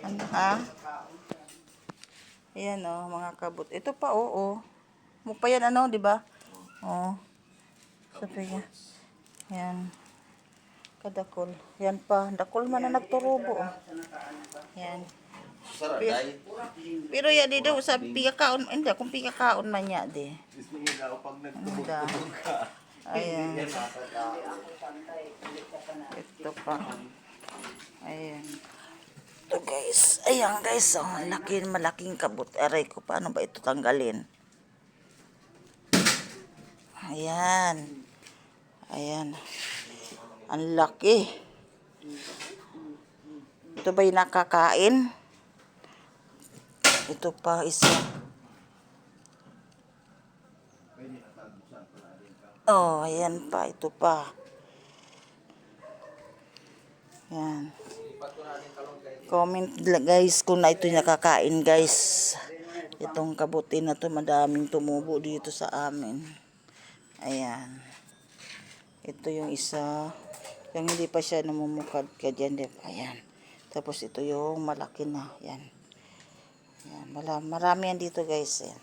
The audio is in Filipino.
Ano, ha? Ayan oh, mga kabut. Ito pa, oo. Mukha yan ano, di ba? Oo. Sabi niya. Ayan. Kadakol. Yan pa. Dakol man na nagturubo. Oh. Yan. Pero yan dito sa pigakaon. Hindi, kung pigakaon man niya di. Hindi. Ayan. Ito pa. Ayan. Ito guys. Ayan guys. Oh, malaking kabut. Aray ko. Paano ba ito tanggalin? Ayan. Ayan. Ang laki. Ito ba yung nakakain? Ito pa isa. Oh, ayan pa. Ito pa. Ayan. Comment guys kung na ito nakakain guys. Itong kabuti na to madaming tumubo dito sa amin. Ayan. Ito yung isa. Yung hindi pa siya namumukad ka dyan. Ayan. Tapos ito yung malaki na. Ayan. Ayan. Marami yan dito guys. Ayan.